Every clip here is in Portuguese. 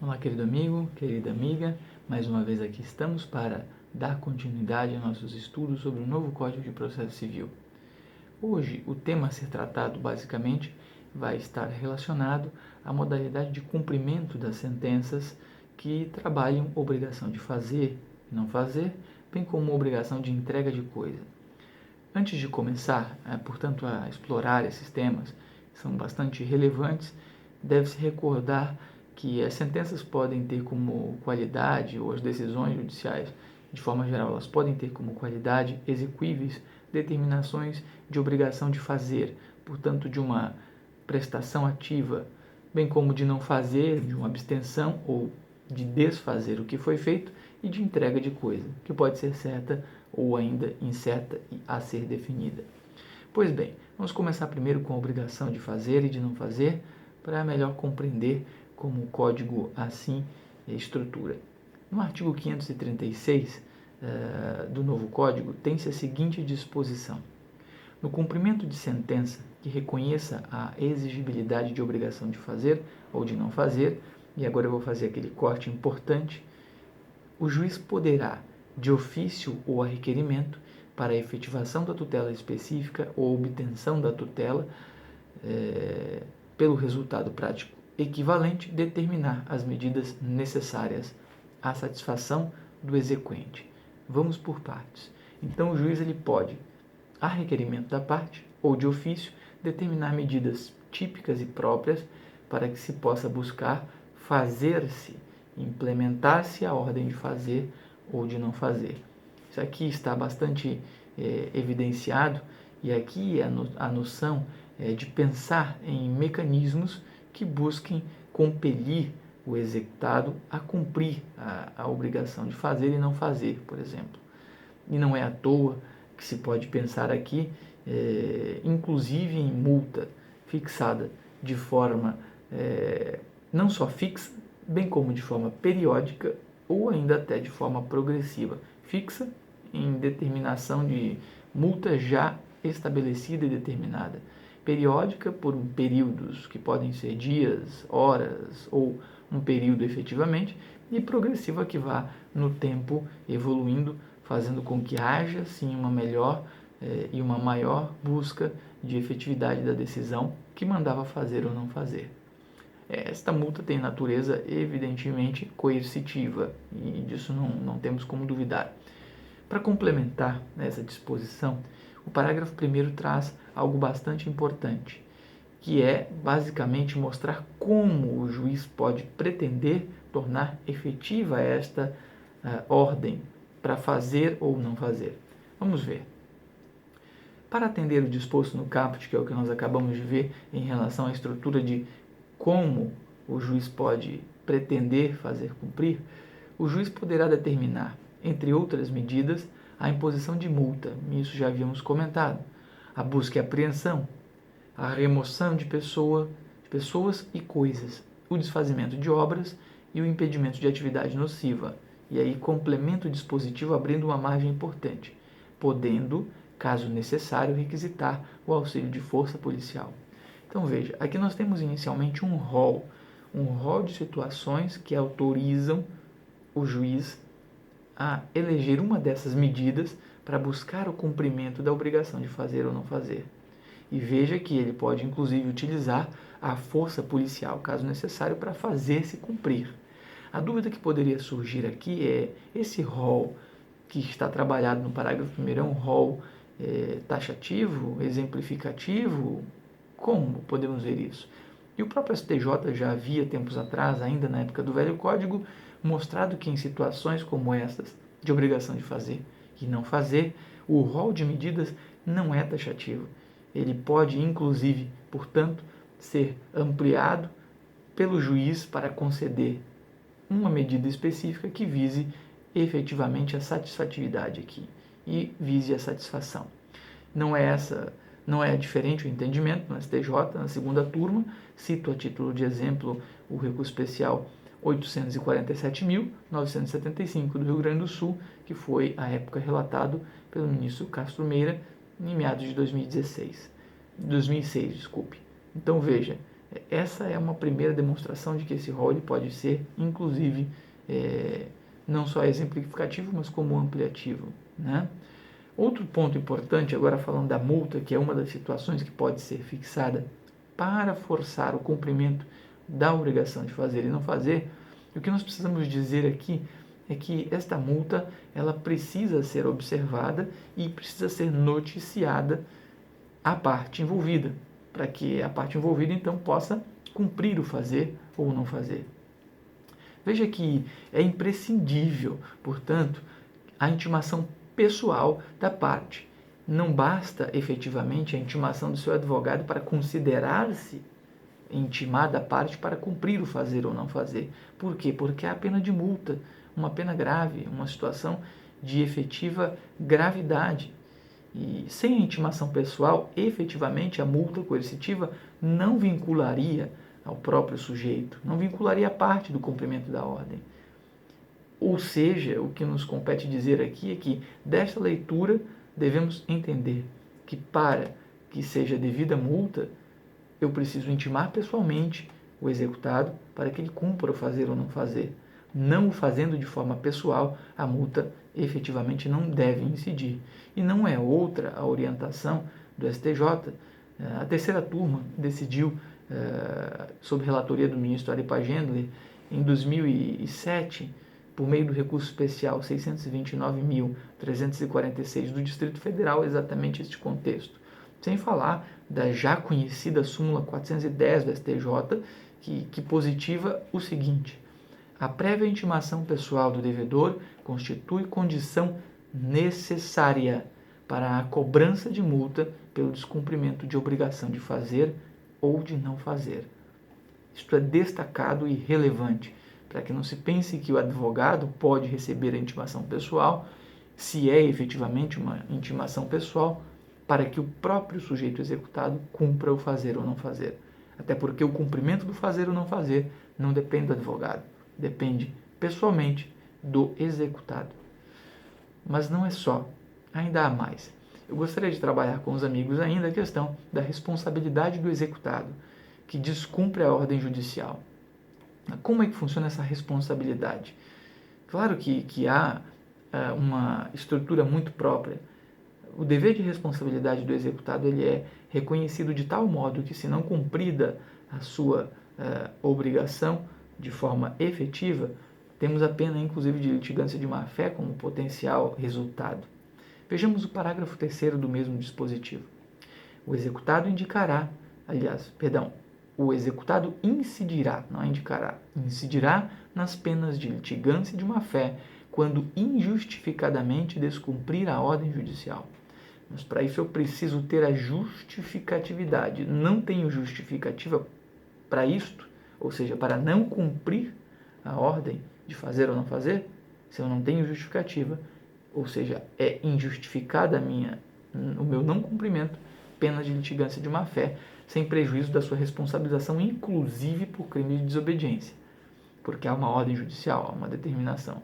Olá, querido amigo, querida amiga, mais uma vez aqui estamos para dar continuidade aos nossos estudos sobre o novo Código de Processo Civil. Hoje, o tema a ser tratado basicamente vai estar relacionado à modalidade de cumprimento das sentenças que trabalham obrigação de fazer e não fazer, bem como obrigação de entrega de coisa. Antes de começar, portanto, a explorar esses temas, que são bastante relevantes, deve-se recordar que as sentenças podem ter como qualidade, ou as decisões judiciais, de forma geral, elas podem ter como qualidade exequíveis determinações de obrigação de fazer, portanto, de uma prestação ativa, bem como de não fazer, de uma abstenção ou de desfazer o que foi feito e de entrega de coisa, que pode ser certa ou ainda incerta e a ser definida. Pois bem, vamos começar primeiro com a obrigação de fazer e de não fazer, para melhor compreender como o código assim estrutura. No artigo 536 do novo código, tem-se a seguinte disposição: no cumprimento de sentença que reconheça a exigibilidade de obrigação de fazer ou de não fazer, e agora eu vou fazer aquele corte importante, o juiz poderá, de ofício ou a requerimento, para a efetivação da tutela específica ou obtenção da tutela, pelo resultado prático equivalente, determinar as medidas necessárias à satisfação do exequente. Vamos por partes. Então, o juiz ele pode, a requerimento da parte ou de ofício, determinar medidas típicas e próprias para que se possa buscar fazer-se, implementar-se a ordem de fazer ou de não fazer. Isso aqui está bastante evidenciado, e aqui a noção de pensar em mecanismos que busquem compelir o executado a cumprir a obrigação de fazer e não fazer, por exemplo. E não é à toa que se pode pensar aqui, inclusive em multa fixada de forma não só fixa, bem como de forma periódica ou ainda até de forma progressiva. Fixa em determinação de multa já estabelecida e determinada. Periódica por períodos que podem ser dias, horas ou um período efetivamente, e progressiva que vá no tempo evoluindo, fazendo com que haja sim uma melhor e uma maior busca de efetividade da decisão que mandava fazer ou não fazer. Esta multa tem natureza evidentemente coercitiva, e disso não temos como duvidar. Para complementar essa disposição, o parágrafo 1º traz algo bastante importante, que é basicamente mostrar como o juiz pode pretender tornar efetiva esta ordem para fazer ou não fazer. Vamos ver. Para atender o disposto no caput, que é o que nós acabamos de ver em relação à estrutura de como o juiz pode pretender fazer cumprir, o juiz poderá determinar, entre outras medidas, a imposição de multa, isso já havíamos comentado, a busca e apreensão, a remoção de pessoas e coisas, o desfazimento de obras e o impedimento de atividade nociva. E aí complementa o dispositivo abrindo uma margem importante, podendo, caso necessário, requisitar o auxílio de força policial. Então veja, aqui nós temos inicialmente um rol de situações que autorizam o juiz a eleger uma dessas medidas para buscar o cumprimento da obrigação de fazer ou não fazer. E veja que ele pode, inclusive, utilizar a força policial, caso necessário, para fazer-se cumprir. A dúvida que poderia surgir aqui é: esse rol que está trabalhado no parágrafo 1º é um rol taxativo, exemplificativo? Como podemos ver isso? E o próprio STJ já havia, tempos atrás, ainda na época do Velho Código, mostrado que em situações como estas, de obrigação de fazer e não fazer, o rol de medidas não é taxativo. Ele pode, inclusive, portanto, ser ampliado pelo juiz para conceder uma medida específica que vise efetivamente a satisfatividade aqui e vise a satisfação. Não é diferente o entendimento no STJ, na segunda turma. Cito a título de exemplo o recurso especial 847.975 do Rio Grande do Sul, que foi, à época, relatado pelo ministro Castro Meira em meados de 2006. Então, veja, Essa é uma primeira demonstração de que esse rol ele pode ser, inclusive, não só exemplificativo, mas como ampliativo, né? Outro ponto importante, agora falando da multa, que é uma das situações que pode ser fixada para forçar o cumprimento da obrigação de fazer e não fazer, o que nós precisamos dizer aqui é que esta multa ela precisa ser observada e precisa ser noticiada à parte envolvida, para que a parte envolvida então possa cumprir o fazer ou não fazer. Veja que é imprescindível, portanto, a intimação pessoal da parte. Não basta efetivamente a intimação do seu advogado para considerar-se intimada a parte para cumprir o fazer ou não fazer. Por quê? Porque há a pena de multa, uma pena grave, uma situação de efetiva gravidade. E sem a intimação pessoal, efetivamente a multa coercitiva não vincularia ao próprio sujeito, não vincularia a parte do cumprimento da ordem. Ou seja, o que nos compete dizer aqui é que, desta leitura, devemos entender que, para que seja devida multa, eu preciso intimar pessoalmente o executado para que ele cumpra o fazer ou não fazer. Não o fazendo de forma pessoal, a multa efetivamente não deve incidir. E não é outra a orientação do STJ. A terceira turma decidiu, sob relatoria do ministro Ari Pagendler, em 2007, por meio do recurso especial 629.346 do Distrito Federal, exatamente este contexto. Sem falar da já conhecida súmula 410 do STJ, que positiva o seguinte: a prévia intimação pessoal do devedor constitui condição necessária para a cobrança de multa pelo descumprimento de obrigação de fazer ou de não fazer. Isto é destacado e relevante, para que não se pense que o advogado pode receber a intimação pessoal, se é efetivamente uma intimação pessoal, para que o próprio sujeito executado cumpra o fazer ou não fazer. Até porque o cumprimento do fazer ou não fazer não depende do advogado, depende pessoalmente do executado. Mas não é só, ainda há mais. Eu gostaria de trabalhar com os amigos ainda a questão da responsabilidade do executado, que descumpre a ordem judicial. Como é que funciona essa responsabilidade? Claro que há uma estrutura muito própria. O dever de responsabilidade do executado ele é reconhecido de tal modo que, se não cumprida a sua obrigação de forma efetiva, temos a pena, inclusive, de litigância de má-fé como potencial resultado. Vejamos o parágrafo 3º do mesmo dispositivo. O executado indicará, o executado incidirá, não indicará, incidirá nas penas de litigância de má-fé quando injustificadamente descumprir a ordem judicial. Mas para isso eu preciso ter a justificatividade. Não tenho justificativa para isto, ou seja, para não cumprir a ordem de fazer ou não fazer, se eu não tenho justificativa, ou seja, é injustificada o meu não cumprimento, pena de litigância de má-fé, sem prejuízo da sua responsabilização, inclusive por crime de desobediência, porque há uma ordem judicial, há uma determinação.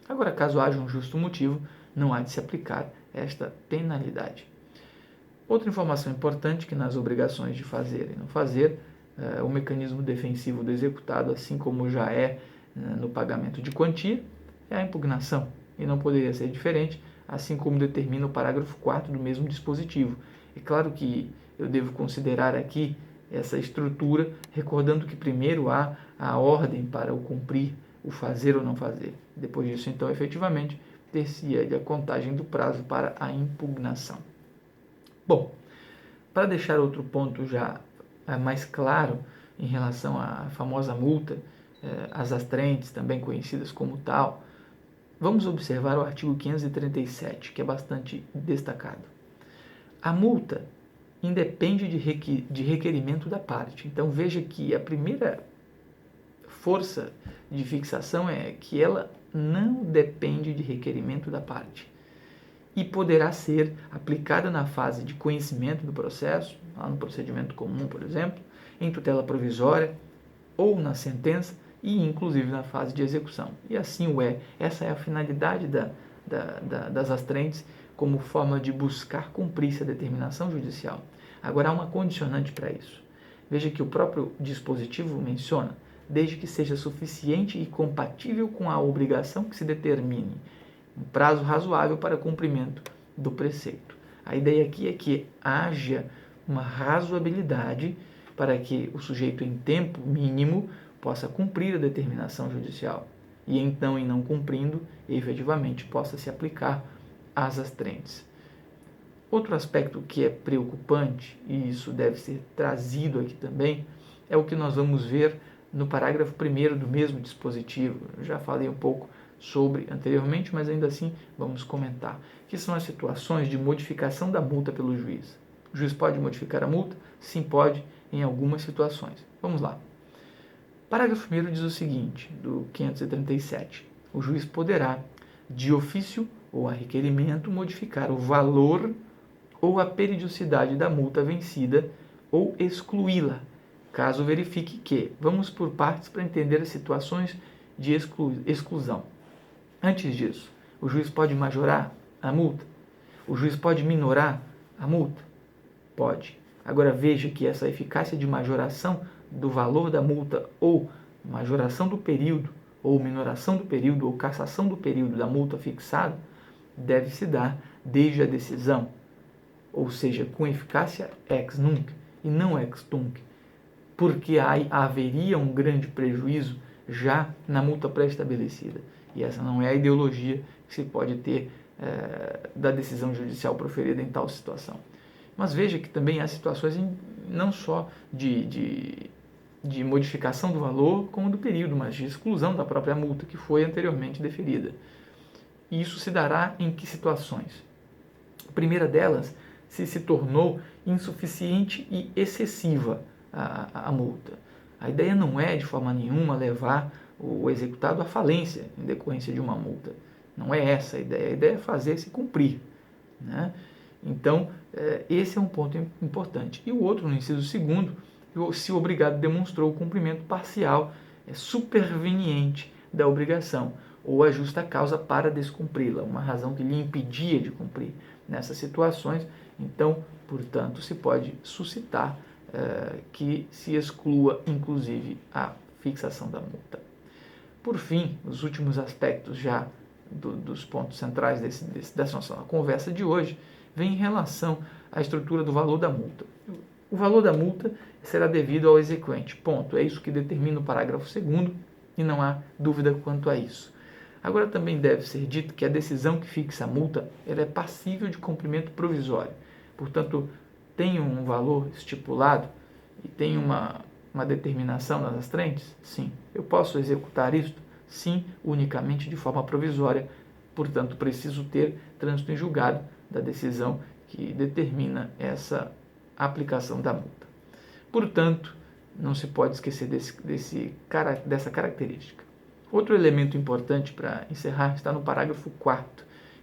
Agora, caso haja um justo motivo, não há de se aplicar esta penalidade. Outra informação importante, que nas obrigações de fazer e não fazer, o mecanismo defensivo do executado, assim como já é no pagamento de quantia, é a impugnação, e não poderia ser diferente, assim como determina o parágrafo 4º do mesmo dispositivo. É claro que eu devo considerar aqui essa estrutura, recordando que primeiro há a ordem para o cumprir, o fazer ou não fazer. Depois disso, então, efetivamente, ter-se-ia a contagem do prazo para a impugnação. Bom, para deixar outro ponto já mais claro em relação à famosa multa, as astrentes, também conhecidas como tal, vamos observar o artigo 537, que é bastante destacado. A multa independe de requerimento da parte. Então, veja que a primeira força de fixação é que ela não depende de requerimento da parte e poderá ser aplicada na fase de conhecimento do processo, lá no procedimento comum, por exemplo, em tutela provisória ou na sentença e, inclusive, na fase de execução. E assim o é. Essa é a finalidade das astrentes como forma de buscar cumprir-se a determinação judicial. Agora, há uma condicionante para isso. Veja que o próprio dispositivo menciona, desde que seja suficiente e compatível com a obrigação que se determine, um prazo razoável para cumprimento do preceito. A ideia aqui é que haja uma razoabilidade para que o sujeito, em tempo mínimo, possa cumprir a determinação judicial e então, em não cumprindo, efetivamente possa se aplicar às astrentes. Outro aspecto que é preocupante, e isso deve ser trazido aqui também, é o que nós vamos ver no parágrafo 1º do mesmo dispositivo. Eu já falei um pouco sobre anteriormente, mas ainda assim vamos comentar, que são as situações de modificação da multa pelo juiz. O juiz pode modificar a multa? Sim, pode, em algumas situações. Vamos lá. Parágrafo 1º diz o seguinte, do 537. O juiz poderá, de ofício ou a requerimento, modificar o valor ou a periodicidade da multa vencida ou excluí-la, caso verifique que, vamos por partes para entender as situações de exclusão. Antes disso, o juiz pode majorar a multa? O juiz pode minorar a multa? Pode. Agora veja que essa eficácia de majoração do valor da multa ou majoração do período, ou minoração do período, ou cassação do período da multa fixada, deve se dar desde a decisão, ou seja, com eficácia ex nunc e não ex tunc, porque haveria um grande prejuízo já na multa pré-estabelecida. E essa não é a ideologia que se pode ter da decisão judicial proferida em tal situação. Mas veja que também há situações não só de modificação do valor, como do período, mas de exclusão da própria multa que foi anteriormente deferida. E isso se dará em que situações? A primeira delas, se tornou insuficiente e excessiva a multa. A ideia não é, de forma nenhuma, levar o executado à falência em decorrência de uma multa. Não é essa a ideia é fazer-se cumprir, né? Então, esse é um ponto importante. E o outro, no inciso 2º, se o obrigado demonstrou o cumprimento parcial, superveniente da obrigação, ou a justa causa para descumpri-la, uma razão que lhe impedia de cumprir. Nessas situações, então, portanto, se pode suscitar que se exclua, inclusive, a fixação da multa. Por fim, os últimos aspectos já dos pontos centrais dessa nossa conversa de hoje, vem em relação à estrutura do valor da multa. O valor da multa será devido ao exequente, ponto. É isso que determina o parágrafo 2º e não há dúvida quanto a isso. Agora também deve ser dito que a decisão que fixa a multa ela é passível de cumprimento provisório. Portanto, tem um valor estipulado e tem uma determinação nas astrentes? Sim. Eu posso executar isto? Sim, unicamente de forma provisória. Portanto, preciso ter trânsito em julgado da decisão que determina essa aplicação da multa. Portanto, não se pode esquecer dessa característica. Outro elemento importante para encerrar está no parágrafo 4º,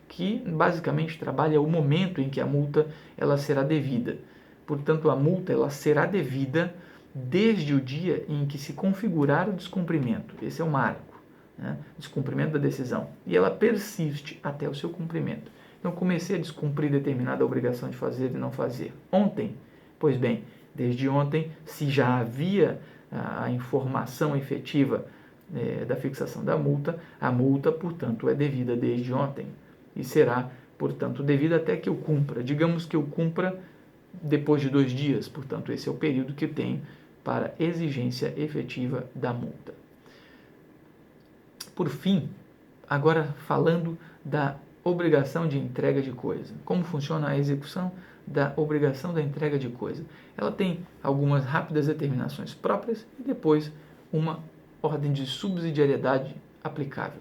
que basicamente trabalha o momento em que a multa ela será devida. Portanto, a multa ela será devida desde o dia em que se configurar o descumprimento. Esse é o marco, né? Descumprimento da decisão. E ela persiste até o seu cumprimento. Então, comecei a descumprir determinada obrigação de fazer e não fazer ontem. Pois bem, desde ontem, se já havia a informação efetiva da fixação da multa, a multa, portanto, é devida desde ontem e será, portanto, devida até que eu cumpra. Digamos que eu cumpra depois de 2 dias, portanto, esse é o período que tenho para exigência efetiva da multa. Por fim, agora falando da obrigação de entrega de coisa. Como funciona a execução da obrigação da entrega de coisa? Ela tem algumas rápidas determinações próprias e depois uma ordem de subsidiariedade aplicável.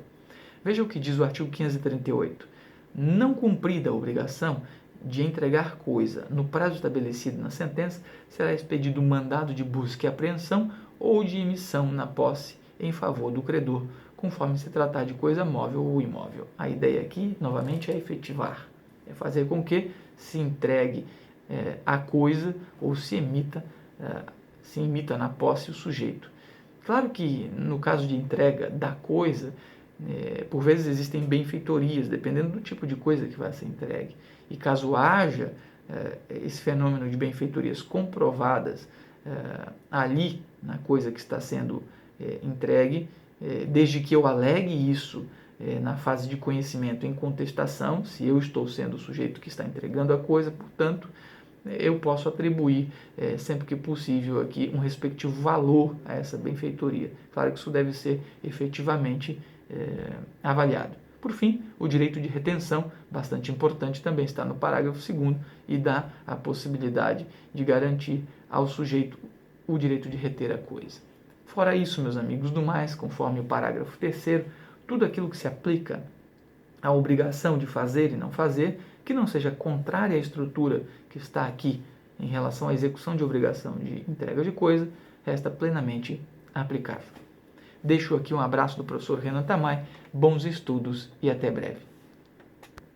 Veja o que diz o artigo 538. Não cumprida a obrigação de entregar coisa no prazo estabelecido na sentença, será expedido um mandado de busca e apreensão ou de emissão na posse em favor do credor, conforme se tratar de coisa móvel ou imóvel. A ideia aqui, novamente, é efetivar, é fazer com que se entregue a coisa ou se emita na posse o sujeito. Claro que, no caso de entrega da coisa, por vezes existem benfeitorias, dependendo do tipo de coisa que vai ser entregue. E caso haja esse fenômeno de benfeitorias comprovadas ali na coisa que está sendo entregue, desde que eu alegue isso na fase de conhecimento em contestação, se eu estou sendo o sujeito que está entregando a coisa, portanto, eu posso atribuir, sempre que possível, aqui um respectivo valor a essa benfeitoria. Claro que isso deve ser efetivamente avaliado. Por fim, o direito de retenção, bastante importante, também está no parágrafo 2º e dá a possibilidade de garantir ao sujeito o direito de reter a coisa. Fora isso, meus amigos, do mais, conforme o parágrafo 3º, tudo aquilo que se aplica à obrigação de fazer e não fazer, que não seja contrária à estrutura que está aqui em relação à execução de obrigação de entrega de coisa, resta plenamente aplicável. Deixo aqui um abraço do professor Renan Tamay, bons estudos e até breve.